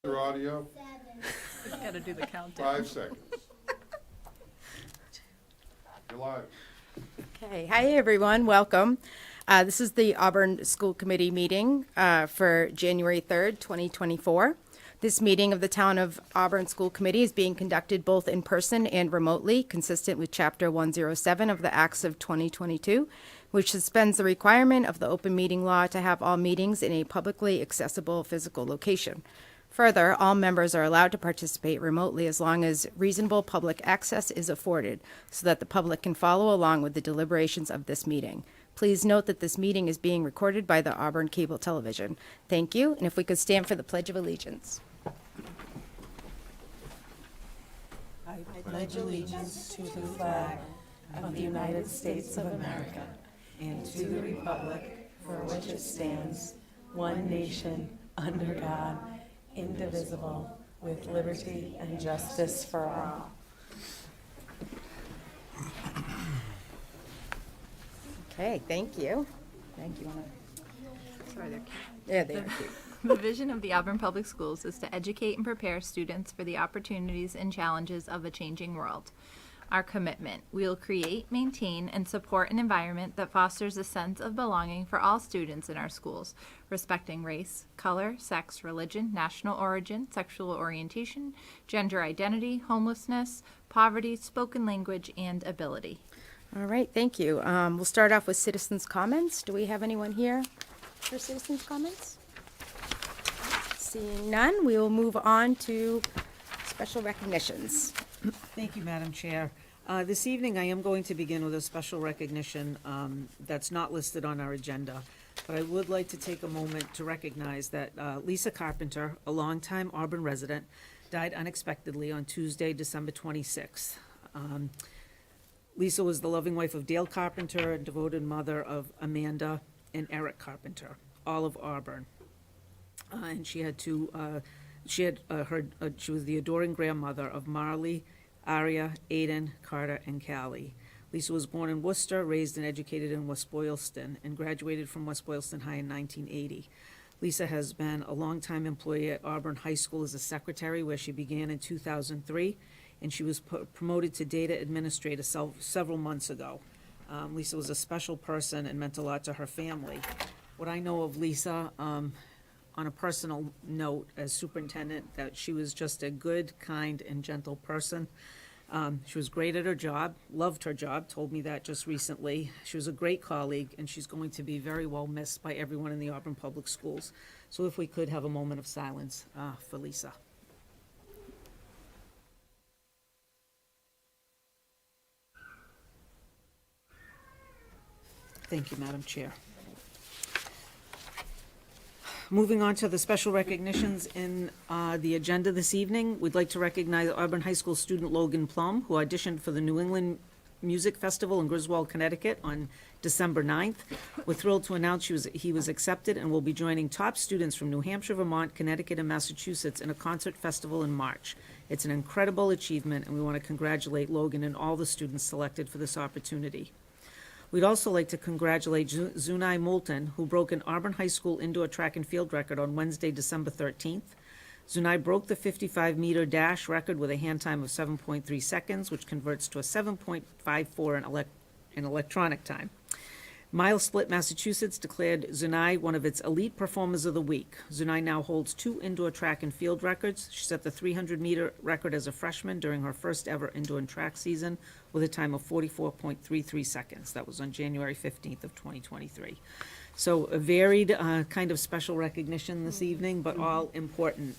Your audio, Got to do the countdown. 5 seconds. You're live. Okay, hi everyone, welcome. This is the Auburn School Committee meeting for January 3rd, 2024. This meeting of the Town of Auburn School Committee is being conducted both in person and remotely, consistent with Chapter 107 of the Acts of 2022, which suspends the requirement of the open meeting law to have all meetings in a publicly accessible physical location. Further, all members are allowed to participate remotely as long as reasonable public access is afforded so that the public can follow along with the deliberations of this meeting. Please note that this meeting is being recorded by the Auburn Cable Television. Thank you, and if we could stand for the Pledge of Allegiance. I pledge allegiance to the flag of the United States of America and to the republic for which it stands, one nation, under God, indivisible, with liberty and justice for all. Okay, thank you. Thank you. Sorry, they're Yeah, they are cute. The vision of the Auburn Public Schools is to educate and prepare students for the opportunities and challenges of a changing world. Our commitment: we will create, maintain, and support an environment that fosters a sense of belonging for all students in our schools, respecting race, color, sex, religion, national origin, sexual orientation, gender identity, homelessness, poverty, spoken language, and ability. All right, thank you. We'll start off with citizens' comments. Do we have anyone here for citizens' comments? Seeing none, we will move on to special recognitions. Thank you, Madam Chair. This evening, I am going to begin with a special recognition that's not listed on our agenda, but I would like to take a moment to recognize that Lisa Carpenter, a longtime Auburn resident, died unexpectedly on Tuesday, December 26th. Lisa was the loving wife of Dale Carpenter and devoted mother of Amanda and Eric Carpenter, all of Auburn. And she had she was the adoring grandmother of Marley, Aria, Aiden, Carter, and Callie. Lisa was born in Worcester, raised and educated in West Boylston, and graduated from West Boylston High in 1980. Lisa has been a longtime employee at Auburn High School as a secretary, where she began in 2003, and she was promoted to data administrator several months ago. Lisa was a special person and meant a lot to her family. What I know of Lisa, on a personal note, as superintendent, that she was just a good, kind, and gentle person. She was great at her job, loved her job, told me that just recently. She was a great colleague, and she's going to be very well missed by everyone in the Auburn Public Schools. So if we could have a moment of silence for Lisa. Thank you, Madam Chair. Moving on to the special recognitions in the agenda this evening, we'd like to recognize Auburn High School student Logan Plum, who auditioned for the New England Music Festival in Griswold, Connecticut on December 9th. We're thrilled to announce he was accepted and will be joining top students from New Hampshire, Vermont, Connecticut, and Massachusetts in a concert festival in March. It's an incredible achievement, and we want to congratulate Logan and all the students selected for this opportunity. We'd also like to congratulate Zunai Moulton, who broke an Auburn High School indoor track and field record on Wednesday, December 13th. Zunai broke the 55-meter dash record with a hand time of 7.3 seconds, which converts to a 7.54 in electronic time. Mile Split, Massachusetts declared Zunai one of its elite performers of the week. Zunai now holds 2 indoor track and field records. She set the 300-meter record as a freshman during her first ever indoor track season with a time of 44.33 seconds. That was on January 15th of 2023. So a varied kind of special recognition this evening, but all important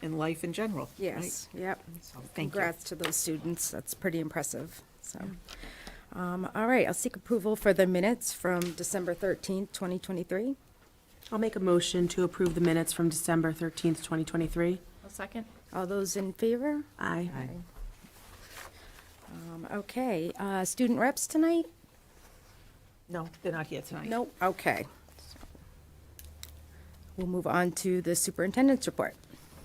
in life in general. Yes, yep. So, thank you. Congrats to those students. That's pretty impressive. So, all right, I'll seek approval for the minutes from December 13th, 2023. I'll make a motion to approve the minutes from December 13th, 2023. A second? All those in favor? Aye. Okay, student reps tonight? No, they're not here tonight. Nope. Okay. We'll move on to the superintendent's report.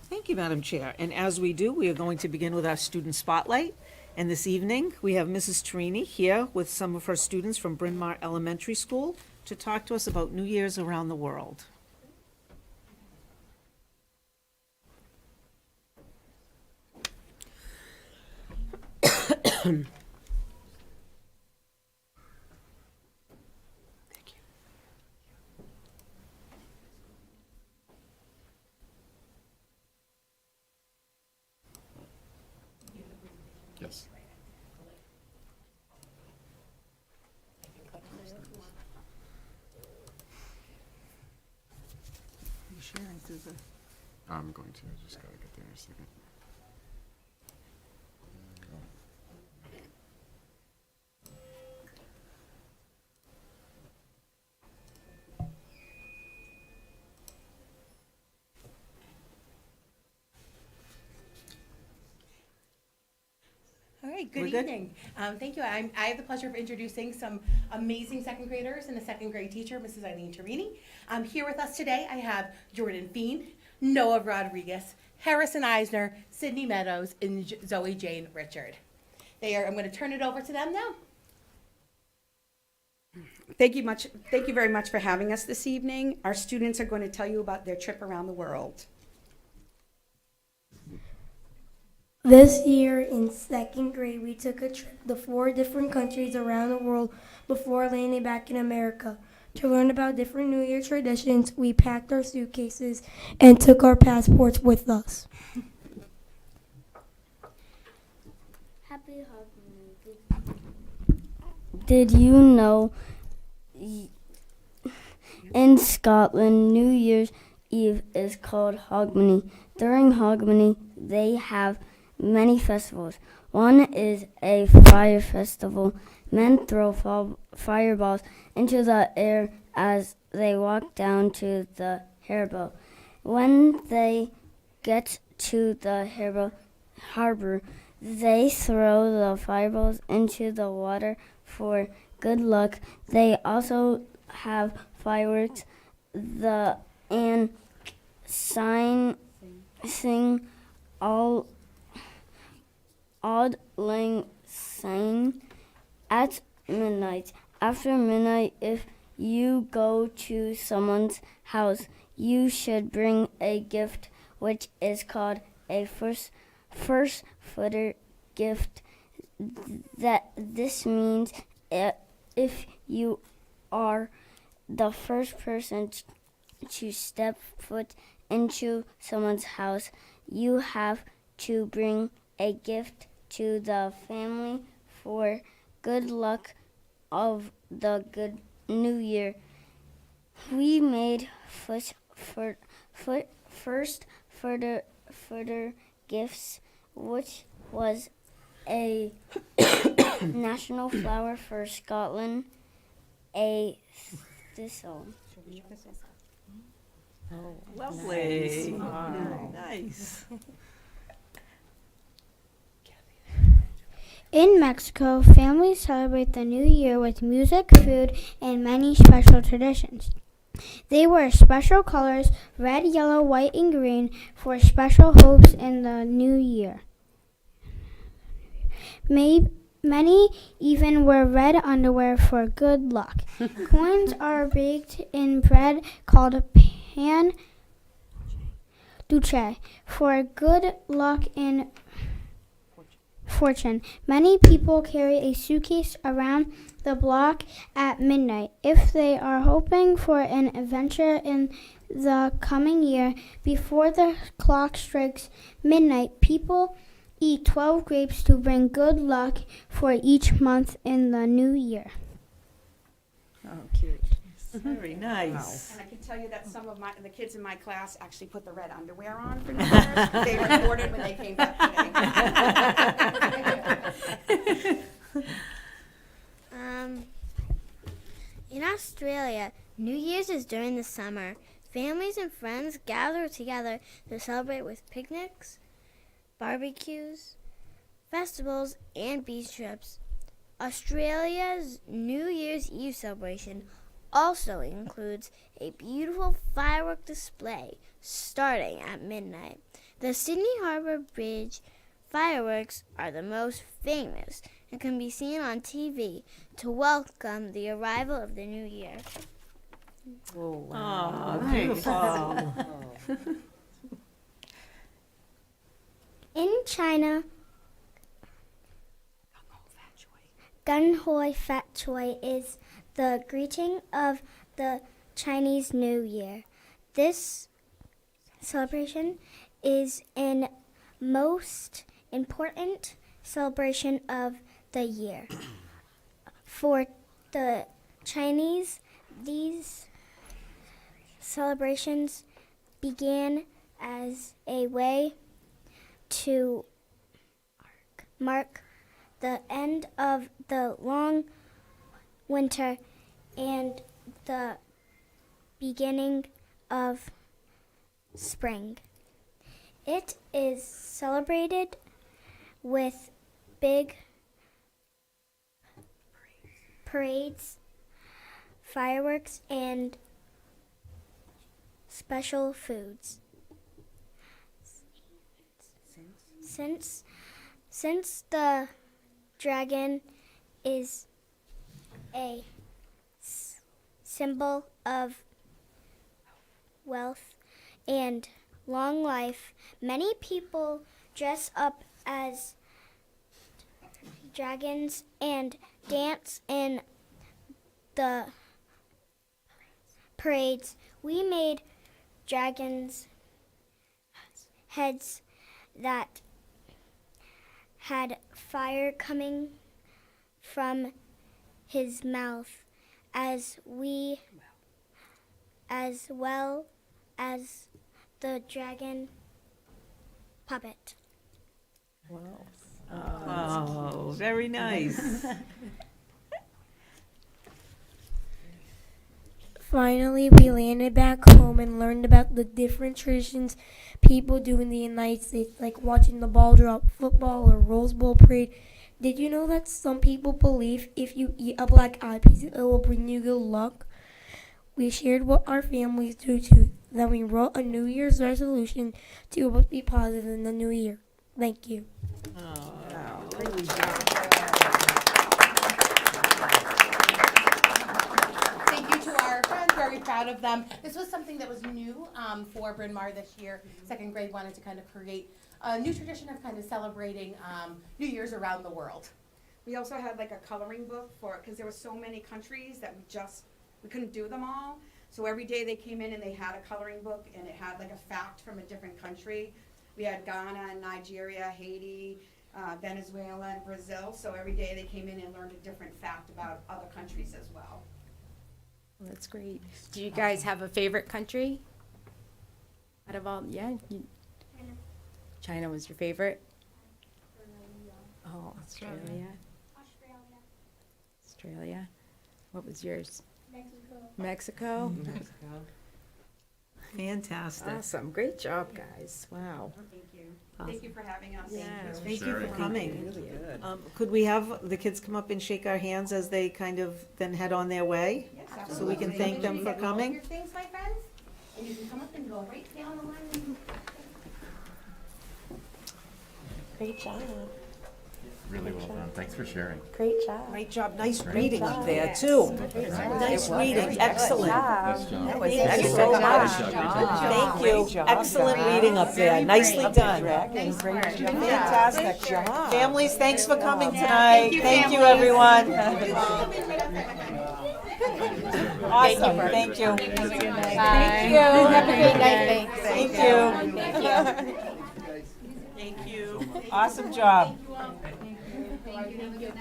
Thank you, Madam Chair. And as we do, we are going to begin with our student spotlight. And this evening, we have Mrs. Tarini here with some of her students from Bryn Mawr Elementary School to talk to us about New Year's around the world. Yes. You sharing through the? I'm going to. I just gotta get there in a second. All right, We're good good? evening. Thank you. I have the pleasure of introducing some amazing second graders and a second grade teacher, Mrs. Eileen Tarini. Here with us today, I have Jordan Feen, Noah Rodriguez, Harrison Eisner, Sydney Meadows, and Zoe Jane Richard. I'm going to turn it over to them now. Thank you very much for having us this evening. Our students are going to tell you about their trip around the world. This year in second grade, we took a trip to 4 different countries around the world before landing back in America. To learn about different New Year traditions, we packed our suitcases and took our passports with us. Happy Halloween. Did you know in Scotland, New Year's Eve is called Hogmanay? During Hogmanay, they have many festivals. One is a fire festival. Men throw fireballs into the air as they walk down to the harbour. When they get to the harbor, they throw the fireballs into the water for good luck. They also have fireworks and sing all Auld Lang Syne at midnight. After midnight, if you go to someone's house, you should bring a gift, which is called a first footer gift. This means if you are the first person to step foot into someone's house, you have to bring a gift to the family for good luck of the good new year. We made first further gifts, which was a national flower for Scotland, a thistle. Lovely. Nice. In Mexico, families celebrate the new year with music, food, and many special traditions. They wear special colors, red, yellow, white, and green, for special hopes in the new year. Many even wear red underwear for good luck. Coins are baked in bread called pan dulce for good luck and fortune. Many people carry a suitcase around the block at midnight if they are hoping for an adventure in the coming year. Before the clock strikes midnight, people eat 12 grapes to bring good luck for each month in the new year. Oh, cute. Very nice. And I can tell you that some of the kids in my class actually put the red underwear on for New Year's. They recorded when they came back today. In Australia, New Year's is during the summer. Families and friends gather together to celebrate with picnics, barbecues, festivals, and beach trips. Australia's New Year's Eve celebration also includes a beautiful firework display starting at midnight. The Sydney Harbour Bridge fireworks are the most famous and can be seen on TV to welcome the arrival of the new year. Oh, wow. Beautiful. In China, Gun Hoi Fat Choi is the greeting of the Chinese New Year. This celebration is in most important celebration of the year. For the Chinese, these celebrations began as a way to mark the end of the long winter and the beginning of spring. It is celebrated with big parades, fireworks, and special foods. Since the dragon is a symbol of wealth and long life, many people dress up as dragons and dance in the parades. We made dragons' heads that had fire coming from his mouth, as well as the dragon puppet. Oh, very nice. Finally, we landed back home and learned about the different traditions people do in the United States, like watching the ball drop, football, or Rose Bowl parade. Did you know that some people believe if you eat a black eyed peas, it will bring you good luck? We shared what our families do too. Then we wrote a New Year's resolution to always be positive in the new year. Thank you. Thank you to our friends, very proud of them. This was something that was new for Bryn Mawr this year. Second grade wanted to kind of create a new tradition of kind of celebrating New Year's around the world. We also had like a coloring book for, because there were so many countries that we couldn't do them all. So every day they came in and they had a coloring book and it had like a fact from a different country. We had Ghana and Nigeria, Haiti, Venezuela, and Brazil. So every day they came in and learned a different fact about other countries as well. That's great. Do you guys have a favorite country? Out of all, yeah? China was your favorite? Oh, Australia. Australia. What was yours? Mexico. Fantastic. Awesome. Great job, guys. Wow. Thank you. Thank you for having us. Thank you for coming. Could we have the kids come up and shake our hands as they kind of then head on their way? Yes, So we absolutely. can thank them for All of coming? your things, my friends, and you can come up and go right down the line. Great job. Really well done. Thanks for sharing. Great job. Great job. Nice Great reading job. up there, too. Nice reading. Excellent. Nice job. Thank you Excellent so job. much. Thank you. job, Excellent guys. reading up there. Nicely done. Fantastic job. Families, thanks for coming tonight. Thank you, everyone. Awesome, thank you. Thank you. Have a great night. Thanks. Thank you. Thank you. Awesome job.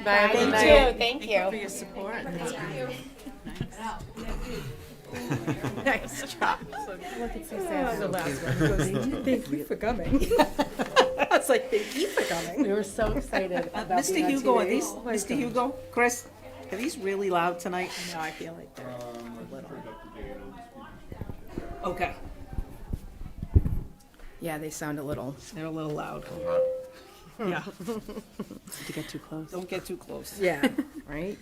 Bye. Thank Thank you. you. Thank you. For your support. Nice job. Look, it's so sad. The last one goes, thank you for coming. It's like, thank you for coming. We were so excited about Mr. being on Hugo, are TV. these, Mr. Hugo, Chris, are these really loud tonight? No, I feel like they're a little. Okay, Yeah, they sound a little. they're a little loud. Yeah, Did you get too close? don't get too close. Yeah, right?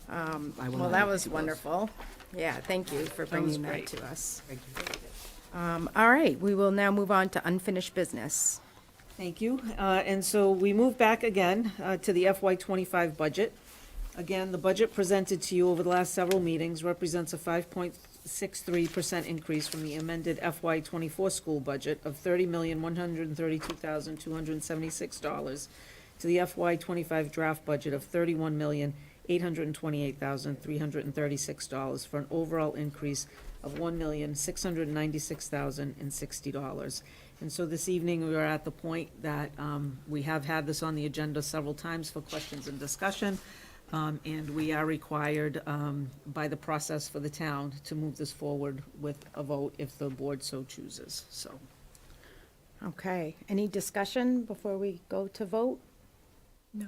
Well, that was wonderful. Yeah, thank you for was bringing that great. to us. All right, we will now move on to unfinished business. Thank you. And so we move back again to the FY '25 budget. Again, the budget presented to you over the last several meetings represents a 5.63% increase from the amended FY '24 school budget of $30,132,276 to the FY '25 draft budget of $31,828,336 for an overall increase of $1,696,060. And so this evening, we are at the point that we have had this on the agenda several times for questions and discussion, and we are required by the process for the town to move this forward with a vote if the board so chooses, so. Okay, any discussion before we go to vote? No.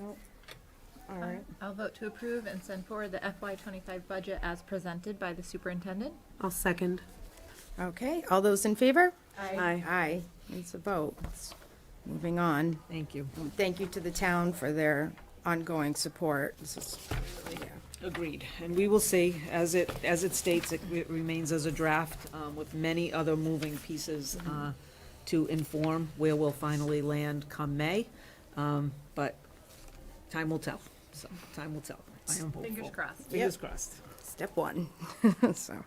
All right, I'll vote to approve and send forward the FY25 budget as presented by the superintendent. I'll second. okay, all those in favor? Aye. Aye, it's a vote. Moving on. Thank you. Thank you to the town for their ongoing support. This is, yeah. Agreed, and we will see, as it states, it remains as a draft with many other moving pieces to inform where we'll finally land come May, but time will tell, so, time will tell. I am hopeful. Fingers crossed. Fingers crossed. Step one. So,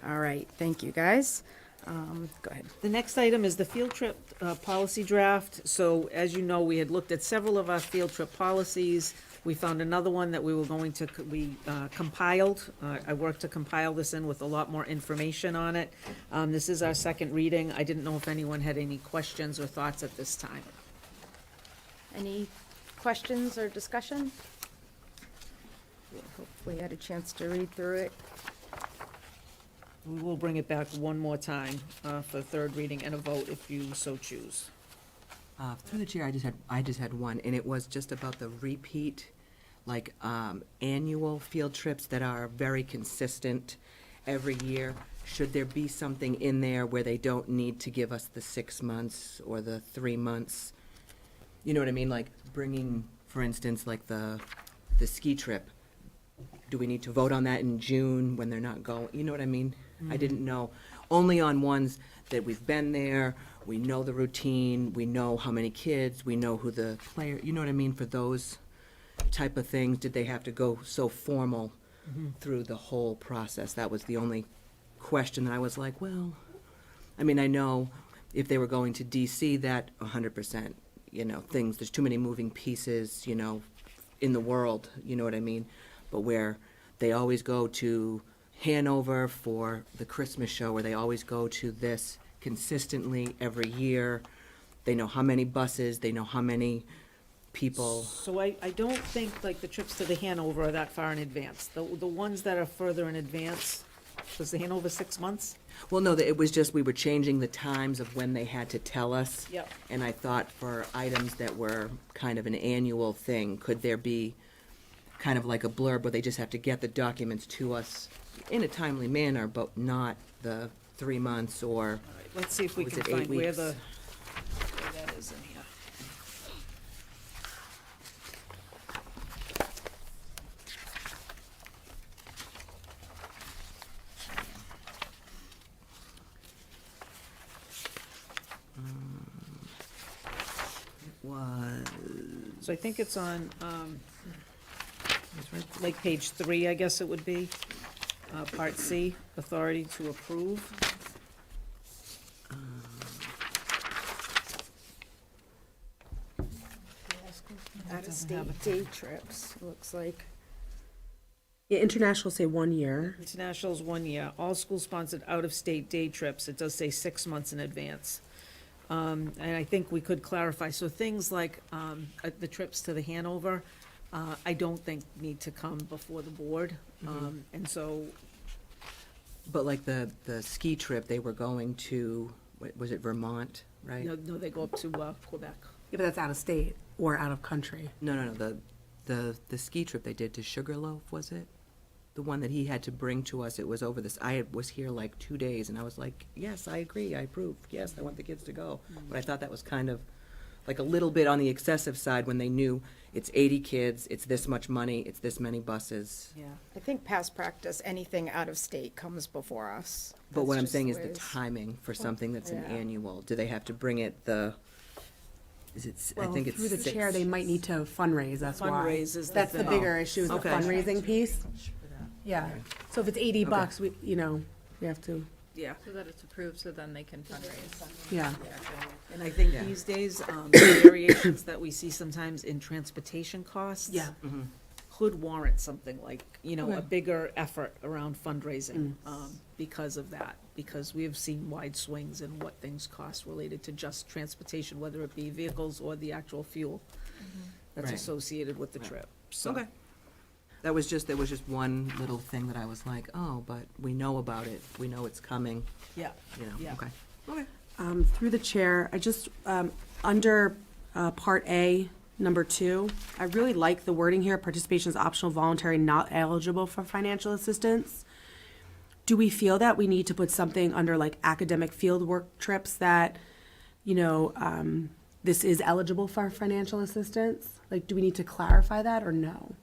all right, thank you, guys. Go ahead. The next item is the field trip policy draft. So as you know, we had looked at several of our field trip policies. We found another one that we were going to, we compiled. I worked to compile this in with a lot more information on it. This is our second reading. I didn't know if anyone had any questions or thoughts at this time. Any questions or discussion? Yeah, hopefully you had a chance to read through it. We will bring it back one more time for third reading and a vote if you so choose. Through the chair, I just had one, and it was just about the repeat, like, annual field trips that are very consistent every year. Should there be something in there where they don't need to give us the 6 months or the 3 months? You know what I mean? Like bringing, for instance, like the ski trip. Do we need to vote on that in June when they're not going? You know what I mean? I didn't know. Only on ones that we've been there, we know the routine, we know how many kids, we know who the player, you know what I mean? For those type of things, did they have to go so formal through the whole process? That was the only question that I was like, well, I mean, I know if they were going to DC, that 100%, you know, things, there's too many moving pieces, you know, in the world, you know what I mean? But where they always go to Hanover for the Christmas show, where they always go to this consistently every year. They know how many buses, they know how many people. So I don't think like the trips to the Hanover are that far in advance. The ones that are further in advance, was the Hanover 6 months? Well, no, it was just we were changing the times of when they had to tell us. Yep. And I thought for items that were kind of an annual thing, could there be kind of like a blurb where they just have to get the documents to us in a timely manner, but not the 3 months or, Let's see if we Was can it 8 find where weeks? where that is in here. was, So I think it's on, like page 3, I guess it would be, part C, authority to approve. Out-of-state day trips, looks like. Yeah, international say 1 year. International's 1 year. All school-sponsored out-of-state day trips, it does say 6 months in advance. And I think we could clarify, so things like the trips to the Hanover, I don't think need to come before the board. And so, but like the ski trip, they were going to, was it Vermont, right? no, they go up to Quebec. Yeah, but that's out of state or out of country. No, the ski trip they did to Sugarloaf, was it? The one that he had to bring to us, it was over this, was here like 2 days, and I was like, yes, I agree, I approve, yes, I want the kids to go. But I thought that was kind of like a little bit on the excessive side when they knew it's 80 kids, it's this much money, it's this many buses. Yeah. I think past practice, anything out of state comes before us. But what That's I'm just saying the is way the it is. timing for something that's an Yeah. annual. Do they have to bring it I Well, think it's through the 6. chair, they might need to fundraise, that's why. Fundraise is the That's the thing. bigger issue, is the Okay. fundraising piece. Yeah, so if it's 80 Okay. bucks, we have to. Yeah, So that it's approved, so then they can fundraise. Yeah. and I think Yeah. these days, the variations that we see sometimes in transportation costs. Could warrant something like, a bigger effort around fundraising, because of that. Because we have seen wide swings in what things cost related to just transportation, whether it be vehicles or the actual fuel that's Right. associated with the Right. trip, so. Okay. There was just one little thing that I was like, oh, but we know about it, we know it's coming, Yeah, Yeah. okay. Okay. Through the chair, I just, under Part A, number 2, I really like the wording here, participation is optional, voluntary, not eligible for financial assistance. Do we feel that we need to put something under like academic field work trips that, this is eligible for financial assistance? Like, do we need to clarify that or no?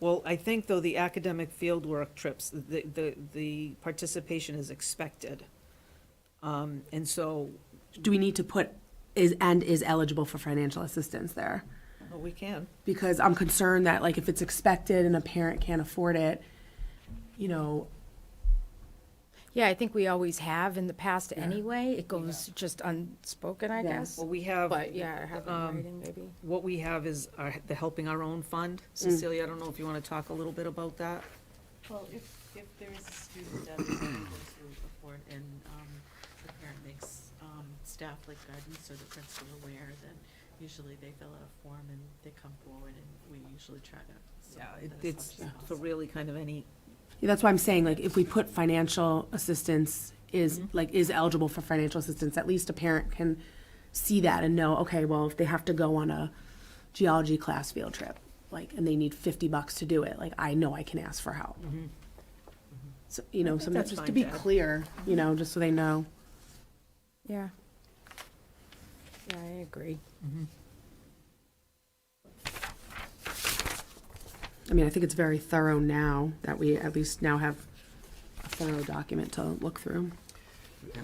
Well, I think though the academic fieldwork trips, the participation is expected. And so, Do we need to put is eligible for financial assistance there? well, we can. Because I'm concerned that like if it's expected and a parent can't afford it, Yeah, I think we always have in the past anyway. It goes just unspoken, I guess. Well, we have. But yeah, have it in writing maybe. What we have is the Helping Our Own Fund. Cecilia, I don't know if you want to talk a little bit about that? Well, if there is a student that is unable to afford and the parent makes staff like guidance or the principal aware, then usually they fill out a form and they come forward and we usually try to support that as It's much as for possible. really kind of any, Yeah, that's why I'm saying, like, if we put financial assistance is eligible for financial assistance, at least a parent can see that and know, okay, well, if they have to go on a geology class field trip, like, and they need $50 to do it, like, I know I can ask for help. So, sometimes that's just fine to be to add. clear, just so they know. Yeah. Yeah, I agree. I mean, I think it's very thorough now that we at least now have a thorough document to look through.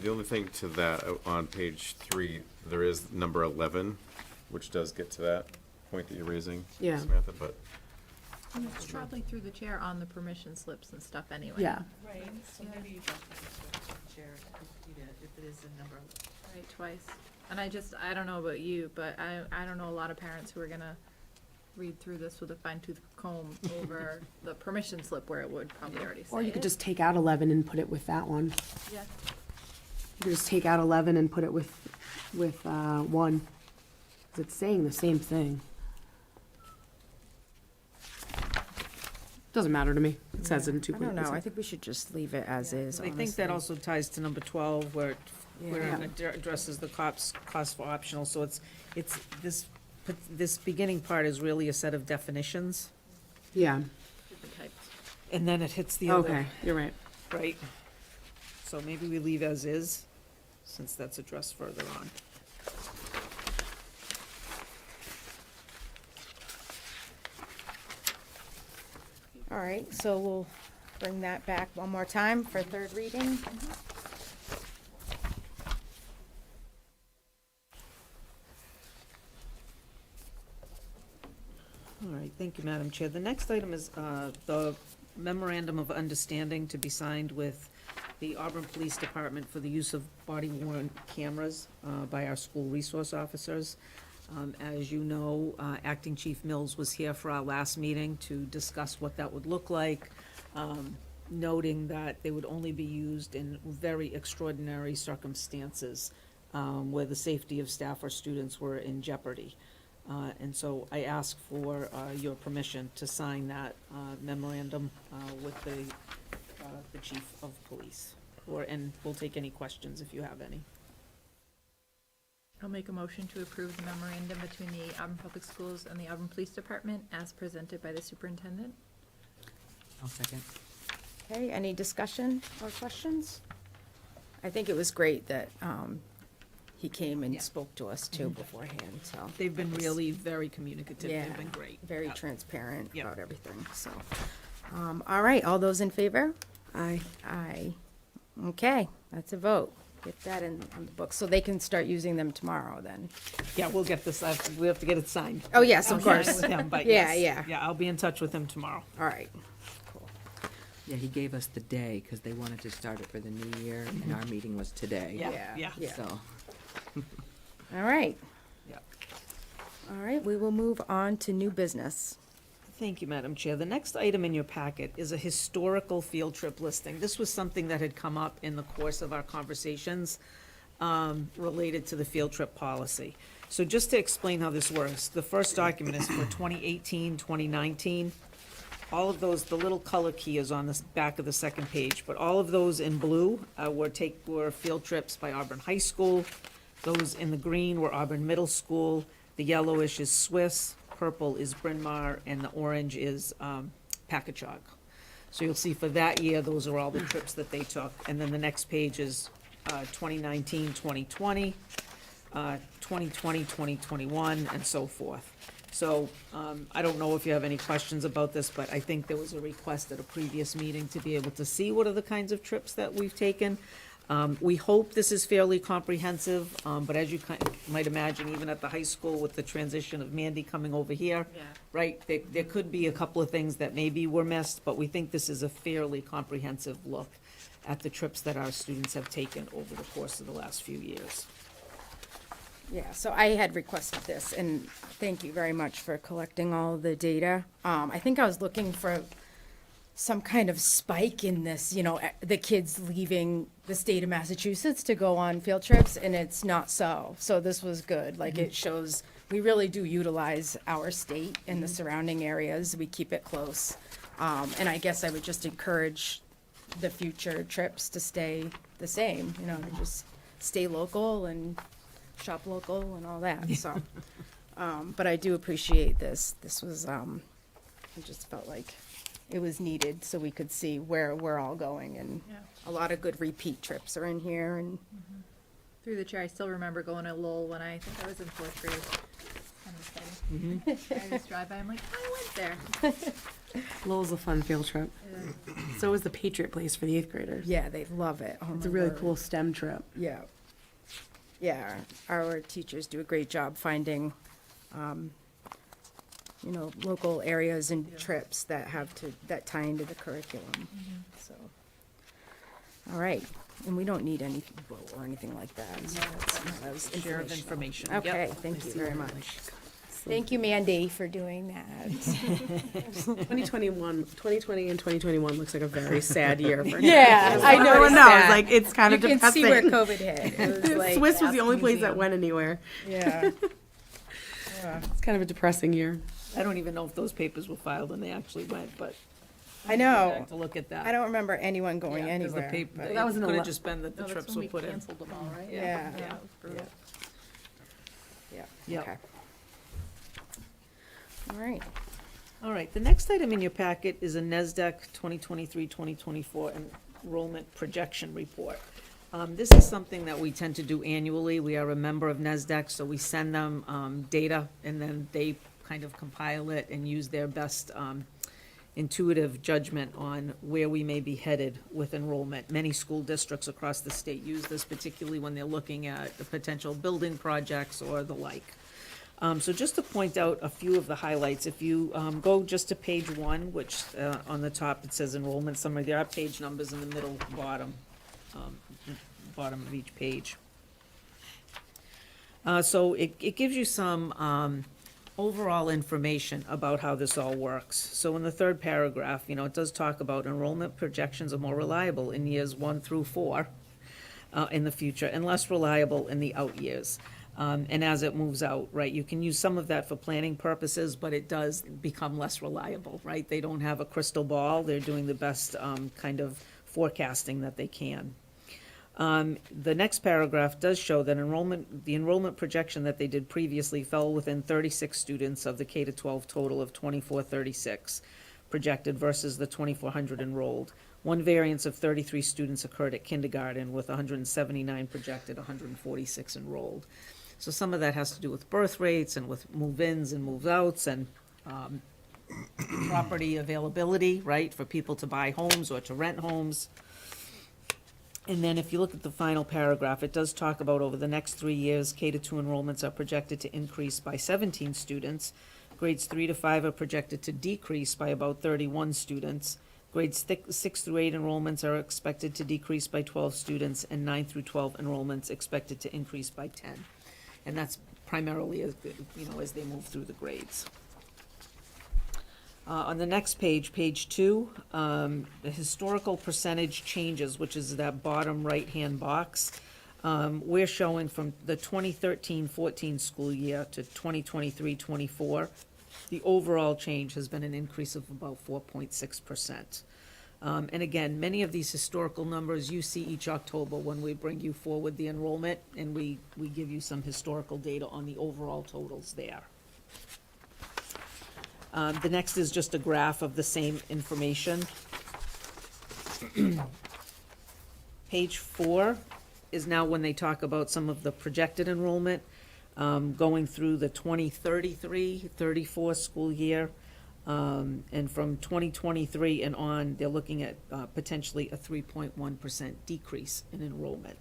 The only thing to that, on page 3, there is number 11, which does get to that point that you're raising, Yeah. Samantha, but It's probably through the chair on the permission slips and stuff anyway. Yeah. Right, so maybe you don't have to share if it is a number. Right, twice. And I don't know about you, but I don't know a lot of parents who are gonna read through this with a fine tooth comb over the permission slip where it would probably already say Or you could it. just take out 11 and put it with that one. Yeah. You could just take out 11 and put it with 1. 'Cause it's saying the same thing. Doesn't matter to me. It says it in 2. I don't know. I think we should just leave it as is, I think that honestly. also ties to number 12 where it Yeah. addresses the cost for optional. So it's this beginning part is really a set of definitions. Yeah. Different types. And then it hits the other. Okay, you're right. Right. So maybe we leave as is, since that's addressed further on. All right, so we'll bring that back one more time for third reading. All right, thank you, Madam Chair. The next item is the memorandum of understanding to be signed with the Auburn Police Department for the use of body-worn cameras by our school resource officers. As you know, Acting Chief Mills was here for our last meeting to discuss what that would look like, noting that they would only be used in very extraordinary circumstances where the safety of staff or students were in jeopardy. And so I ask for your permission to sign that memorandum with the chief of police. And we'll take any questions if you have any. I'll make a motion to approve the memorandum between the Auburn Public Schools and the Auburn Police Department as presented by the superintendent. I'll second. Okay, any discussion or questions? I think it was great that he came and spoke to us too beforehand, so. They've been really very communicative. Yeah, They've been great. very Yep. transparent Yep. about everything, so. All right, all those in favor? Aye. Aye. Okay, that's a vote. Get that on the book, so they can start using them tomorrow then. Yeah, we'll get this, we have to get it signed. Oh, yes, of I'm signed course. with him, but Yeah, yes. yeah. Yeah, I'll be in touch with him tomorrow. All right, cool. Yeah, he gave us the day, because they wanted to start it for the new year, and our meeting was today. Yeah. So, All right. Yep. All right, we will move on to new business. Thank you, Madam Chair. The next item in your packet is a historical field trip listing. This was something that had come up in the course of our conversations related to the field trip policy. So just to explain how this works, the first document is for 2018, 2019. All of those, the little color key is on the back of the second page, but all of those in blue were field trips by Auburn High School. Those in the green were Auburn Middle School. The yellowish is Swiss, purple is Bryn Mawr, and the orange is Packagug. So you'll see for that year, those are all the trips that they took. And then the next page is 2019, 2020, 2020, 2021, and so forth. So I don't know if you have any questions about this, but I think there was a request at a previous meeting to be able to see what are the kinds of trips that we've taken. We hope this is fairly comprehensive, but as you might imagine, even at the high school with the transition of Mandy coming over here, right, there could be a couple of things that maybe were missed, but we think this is a fairly comprehensive look at the trips that our students have taken over the course of the last few years. Yeah, so I had requested this, and thank you very much for collecting all the data. I think I was looking for some kind of spike in this, the kids leaving the state of Massachusetts to go on field trips, and it's not so. So this was good. Like, it shows we really do utilize our state and the surrounding areas. We keep it close. And I guess I would just encourage the future trips to stay the same, to just stay local and shop local and all that, so. But I do appreciate this. This was, I just felt like it was needed so we could see where we're all going, and a lot of good repeat trips are in here, and Through the chair, I still remember going to Lowell when I think I was in 4th grade. Kind of exciting. I just drive by, I'm like, I went there. Lowell's a fun field trip. So is the Patriot Place for the 8th graders. yeah, they love it. Oh It's my a really word. cool STEM trip. Yeah. Yeah, our teachers do a great job finding, local areas and trips that that tie into the curriculum, so. All right, and we don't need any vote or anything like that. So that was Share of informational. information. Yep. Okay, thank you very much. Thank you, Mandy, for doing that. 2020 and 2021 looks like a very sad year for Yeah, I know. Everyone knows, like, it's kind of You can depressing. see where COVID hit. It was like, Swiss was the only place museum. that went anywhere. yeah. It's kind of a depressing year. I don't even know if those papers were filed when they actually went, but I I know. have to look at that. I don't remember anyone going Yeah, 'cause the anywhere. paper- but- It that was in could ele- have just been that the No, that's trips when were we put in. canceled them all, right? Yeah. That was brutal. Yeah. Yep. Okay. All right. All right, the next item in your packet is a NESDEC 2023-2024 enrollment projection report. This is something that we tend to do annually. We are a member of NESDEC, so we send them data, and then they kind of compile it and use their best intuitive judgment on where we may be headed with enrollment. Many school districts across the state use this, particularly when they're looking at the potential building projects or the like. So just to point out a few of the highlights, if you go just to page 1, which on the top it says enrollment summary, there are page numbers in the middle bottom of each page. So it gives you some overall information about how this all works. So in the third paragraph, it does talk about enrollment projections are more reliable in years 1 through 4 in the future, and less reliable in the out years. And as it moves out, right, you can use some of that for planning purposes, but it does become less reliable, right? They don't have a crystal ball. They're doing the best kind of forecasting that they can. The next paragraph does show that the enrollment projection that they did previously fell within 36 students of the K-12 total of 2436 projected versus the 2,400 enrolled. One variance of 33 students occurred at kindergarten, with 179 projected, 146 enrolled. So some of that has to do with birth rates and with move-ins and move-outs and property availability, right, for people to buy homes or to rent homes. And then if you look at the final paragraph, it does talk about over the next 3 years, K-2 enrollments are projected to increase by 17 students. Grades 3 to 5 are projected to decrease by about 31 students. Grades 6 through 8 enrollments are expected to decrease by 12 students, and 9 through 12 enrollments expected to increase by 10. And that's primarily as, as they move through the grades. On the next page, page 2, the historical percentage changes, which is that bottom right-hand box. We're showing from the 2013-14 school year to 2023-24, the overall change has been an increase of about 4.6%. And again, many of these historical numbers you see each October when we bring you forward the enrollment, and we give you some historical data on the overall totals there. The next is just a graph of the same information. Page 4 is now when they talk about some of the projected enrollment, going through the 2033-34 school year. And from 2023 and on, they're looking at potentially a 3.1% decrease in enrollment.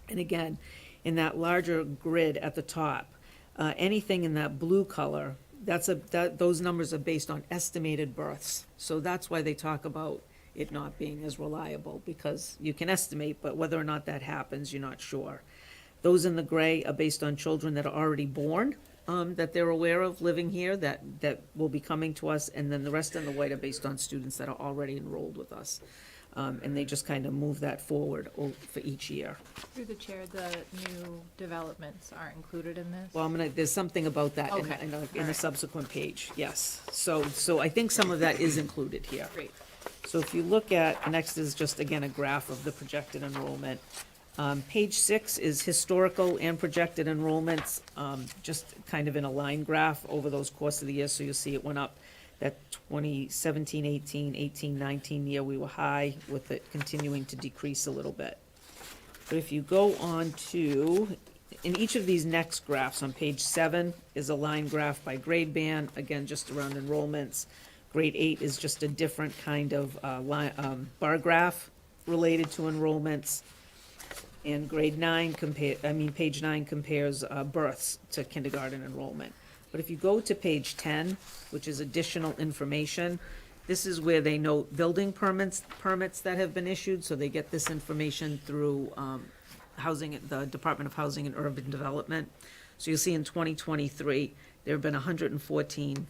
And again, in that larger grid at the top, anything in that blue color, those numbers are based on estimated births. So that's why they talk about it not being as reliable, because you can estimate, but whether or not that happens, you're not sure. Those in the gray are based on children that are already born, that they're aware of living here, that will be coming to us, and then the rest in the white are based on students that are already enrolled with us. And they just kind of move that forward for each year. Through the chair, the new developments are included in this? Well, there's something about that Okay. in a subsequent page, yes. So I think some of that is included here. Great. So if you look at, next is just, again, a graph of the projected enrollment. Page 6 is historical and projected enrollments, just kind of in a line graph over those course of the year. So you'll see it went up that 2017-18, 18-19 year, we were high, with it continuing to decrease a little bit. But if you go on to, in each of these next graphs, on page 7 is a line graph by grade band, again, just around enrollments. Grade 8 is just a different kind of bar graph related to enrollments. And grade 9 page 9 compares births to kindergarten enrollment. But if you go to page 10, which is additional information, this is where they note building permits that have been issued, so they get this information through the Department of Housing and Urban Development. So you'll see in 2023, there have been 114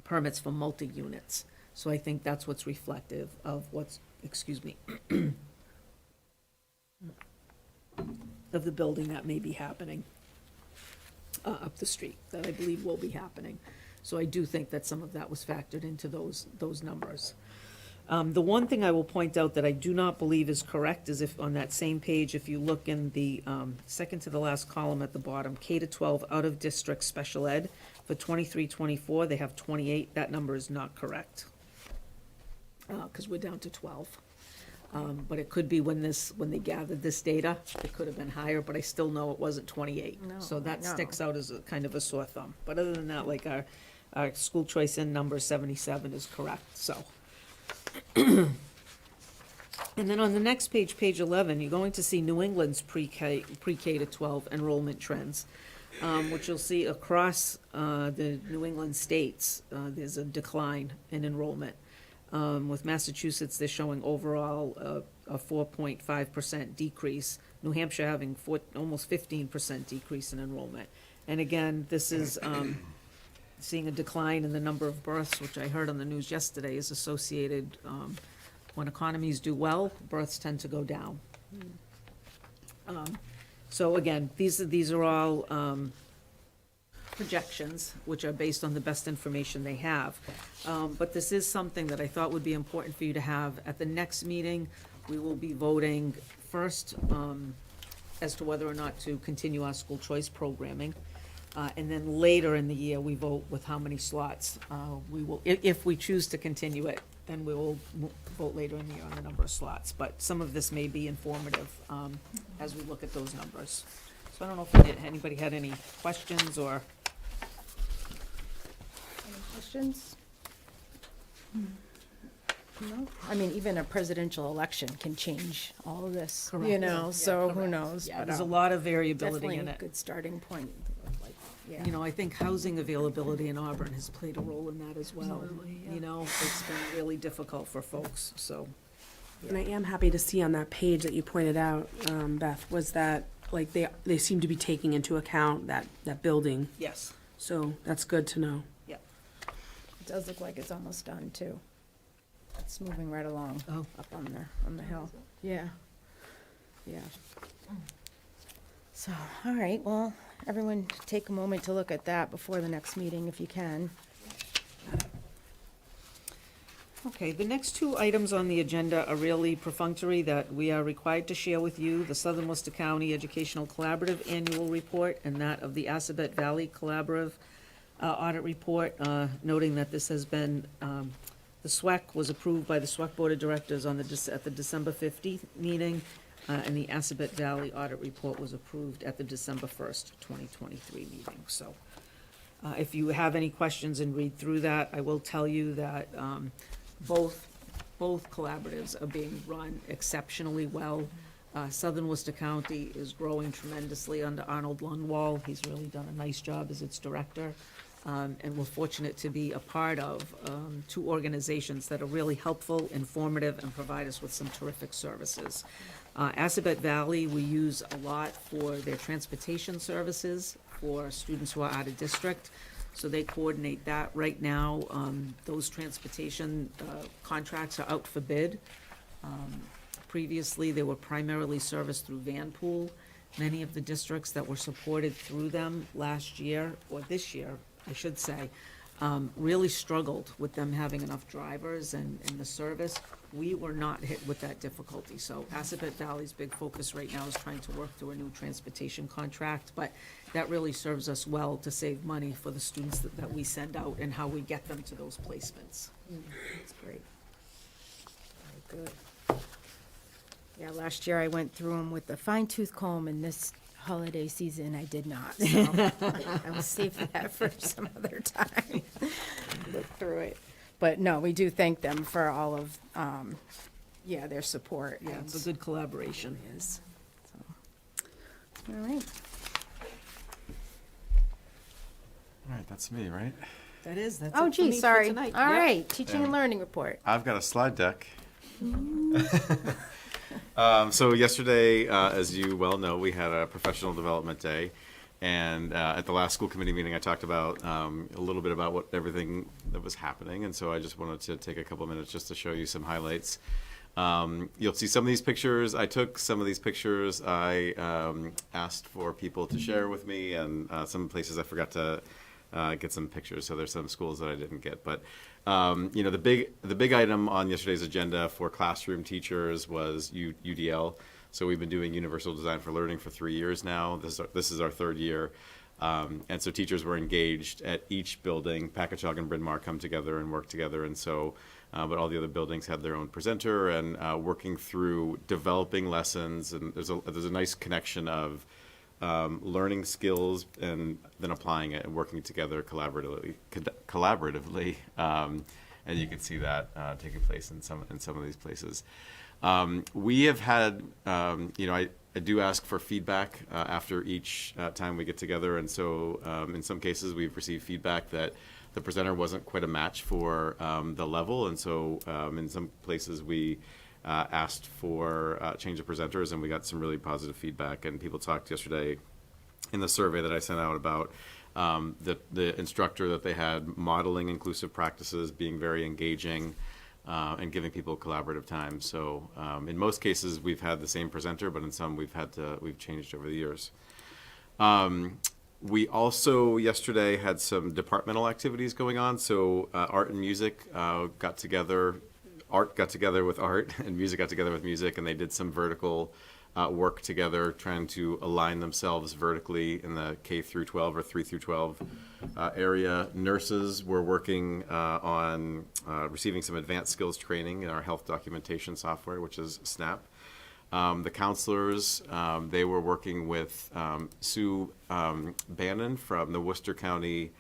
permits for multi-units. So I think that's what's reflective of of the building that may be happening up the street, that I believe will be happening. So I do think that some of that was factored into those numbers. The one thing I will point out that I do not believe is correct is if on that same page, if you look in the second to the last column at the bottom, K-12 out-of-district special ed, for 23-24, they have 28. That number is not correct, because we're down to 12. But it could be when they gathered this data, it could have been higher, but I still know it wasn't 28. So that sticks out as a kind of a sore thumb. But other than that, like our school choice in number 77 is correct, so. And then on the next page, page 11, you're going to see New England's pre-K to 12 enrollment trends, which you'll see across the New England states, there's a decline in enrollment. With Massachusetts, they're showing overall a 4.5% decrease. New Hampshire having almost 15% decrease in enrollment. And again, this is seeing a decline in the number of births, which I heard on the news yesterday is associated, when economies do well, births tend to go down. So again, these are all projections, which are based on the best information they have. But this is something that I thought would be important for you to have. At the next meeting, we will be voting first as to whether or not to continue our school choice programming. And then later in the year, we vote with how many slots we will, if we choose to continue it, then we will vote later in the year on the number of slots. But some of this may be informative as we look at those numbers. So I don't know if anybody had any questions or. Questions? No? I mean, even a presidential election can change all of this, you Correct. know, Yeah, so who correct. knows? Yeah, but, there's a lot of variability definitely in a it. good starting point, like, Yeah. You know, I think housing availability in Auburn has played a role in that as well. You know, it's been really difficult for folks, so. And I am happy to see on that page that you pointed out, Beth, was that, like, they seem to be taking into account that building. Yes. So that's good to know. It does look like it's almost done, too. It's moving right along. Oh. Up on the hill. Yeah. Yeah. So, all right, well, everyone take a moment to look at that before the next meeting if you can. Okay, the next two items on the agenda are really perfunctory that we are required to share with you, the Southern Worcester County Educational Collaborative Annual Report and that of the Assabet Valley Collaborative Audit Report, noting that this has been, the SWEC was approved by the SWEC Board of Directors on at the December 15th meeting, and the Assabet Valley Audit Report was approved at the December 1st, 2023 meeting. So if you have any questions and read through that, I will tell you that both collaboratives are being run exceptionally well. Southern Worcester County is growing tremendously under Arnold Lundwall. He's really done a nice job as its director. And we're fortunate to be a part of two organizations that are really helpful, informative, and provide us with some terrific services. Assabet Valley, we use a lot for their transportation services for students who are out of district. So they coordinate that. Right now, those transportation contracts are out for bid. Previously, they were primarily serviced through Vanpool. Many of the districts that were supported through them last year, or this year, I should say, really struggled with them having enough drivers and the service. We were not hit with that difficulty. So Assabet Valley's big focus right now is trying to work through a new transportation contract, but that really serves us well to save money for the students that we send out and how we get them to those placements. That's great. Very good. Yeah, last year I went through them with a fine-tooth comb, and this holiday season I did not. So I will save that for some other time. Look through it. But no, we do thank them for all of, their support. Yeah, it's a good collaboration. It is. So, all right. All right, that's me, right? That's Oh, it for gee, me for sorry. tonight. All Yep. right, teaching and learning report. I've got a slide deck. So yesterday, as you well know, we had a professional development day. And at the last school committee meeting, I talked about a little bit about everything that was happening. And so I just wanted to take a couple of minutes just to show you some highlights. You'll see some of these pictures. I took some of these pictures. I asked for people to share with me, and some places I forgot to get some pictures. So there's some schools that I didn't get. But the big item on yesterday's agenda for classroom teachers was UDL. So we've been doing Universal Design for Learning for 3 years now. This is our third year. And so teachers were engaged at each building. Packagug and Bryn Mawr come together and work together. And so, but all the other buildings had their own presenter and working through developing lessons. And there's a nice connection of learning skills and then applying it and working together collaboratively. And you can see that taking place in some of these places. We have had, I do ask for feedback after each time we get together, and so in some cases we've received feedback that the presenter wasn't quite a match for the level, and so in some places we asked for change of presenters, and we got some really positive feedback, and people talked yesterday in the survey that I sent out about the instructor that they had modeling inclusive practices, being very engaging, and giving people collaborative time. So in most cases, we've had the same presenter, but in some we've changed over the years. We also yesterday had some departmental activities going on. So art and music got together. Art got together with art, and music got together with music, and they did some vertical work together, trying to align themselves vertically in the K through 12 or 3 through 12 area. Nurses were working on receiving some advanced skills training in our health documentation software, which is SNAP. The counselors, they were working with Sue Bannon from the Worcester County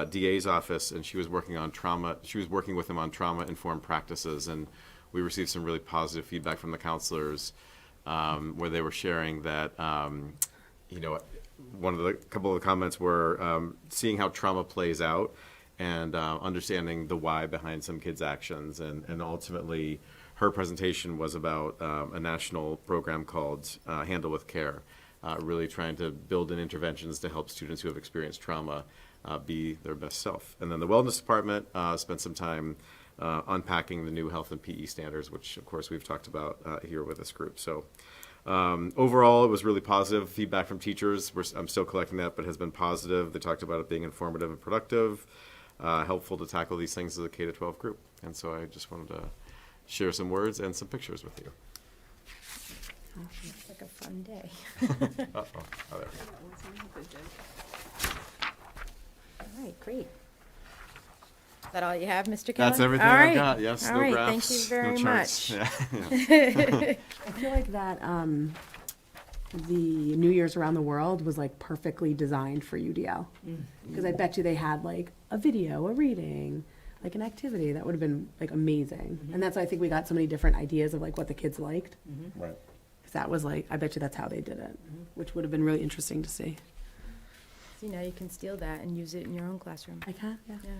DA's office, and she was working on trauma. She was working with them on trauma-informed practices, and we received some really positive feedback from the counselors where they were sharing that, couple of the comments were seeing how trauma plays out and understanding the why behind some kids' actions. And ultimately, her presentation was about a national program called Handle with Care, really trying to build in interventions to help students who have experienced trauma be their best self. And then the Wellness Department spent some time unpacking the new health and PE standards, which of course we've talked about here with this group. So overall, it was really positive feedback from teachers. I'm still collecting that, but has been positive. They talked about it being informative and productive, helpful to tackle these things as a K-12 group. And so I just wanted to share some words and some pictures with you. It's like a fun day. Uh-oh. Oh, there we go. All right, great. Is that all you have, Mr. Keller? That's everything All I've right. got. Yes, All no right, graphs, thank you very no charts. much. Yeah. I feel like that the New Year's Around the World was like perfectly designed for UDL. Because I bet you they had like a video, a reading, like an activity that would have been like amazing. And that's why I think we got so many different ideas of like what the kids liked. Right. Because that was like, I bet you that's how they did it, which would have been really interesting to see. See, now you can steal that and use it in your own classroom. I can, yeah. Yeah.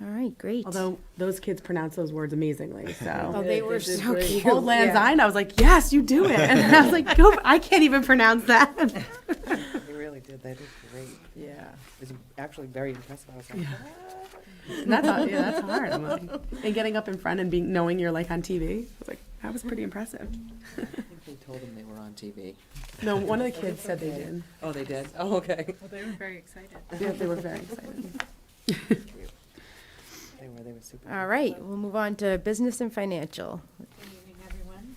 All right, great. Although those kids pronounce those words amazingly, so. Oh, they were did so great. cute. Old Land's yeah. End, I was like, yes, you do it. And I was like, go, I can't even pronounce that. They really did. They did great. Yeah. It was actually very impressive. I was like, And that's hard. I'm like, and getting up in front and knowing you're like on TV, I was like, that was pretty impressive. I think they told them they were on TV. No, one of the kids said they did. Oh, they did? Oh, okay. Well, they were very excited. Yeah, they were very excited. They were super. All right, we'll move on to business and financial. Good evening, everyone.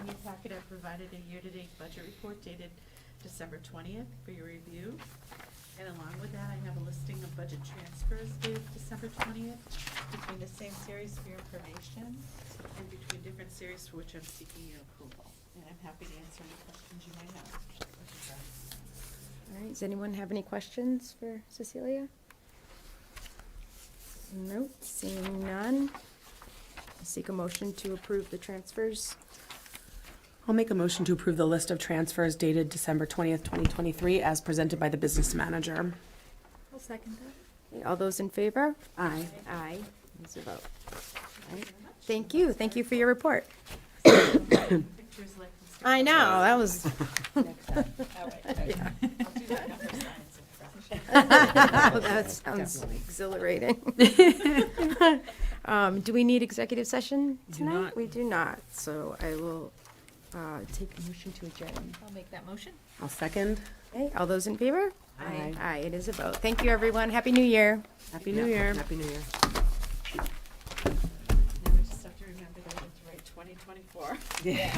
In your packet, I provided a year-to-date budget report dated December 20th for your review. And along with that, I have a listing of budget transfers dated December 20th between the same series for your information and between different series for which I'm seeking your approval. And I'm happy to answer any questions you might have. All right, does anyone have any questions for Cecilia? Nope, seeing none. I seek a motion to approve the transfers. I'll make a motion to approve the list of transfers dated December 20th, 2023, as presented by the business manager. I'll second that. Okay, all those in favor? Aye. Aye. It's a vote. All right. Thank you. Thank you for your report. Pictures like Mr. I know, that was. All right. I'll do that number signs in front. Oh, that sounds exhilarating. Do we need executive session tonight? not. We do not, so I will take a motion to adjourn. I'll make that motion. I'll second. Okay, all those in favor? Aye. Aye, it is a vote. Thank you, everyone. Happy New Year. Happy New Year. Happy New Year. Now we just have to remember that it's right 2024. Yes.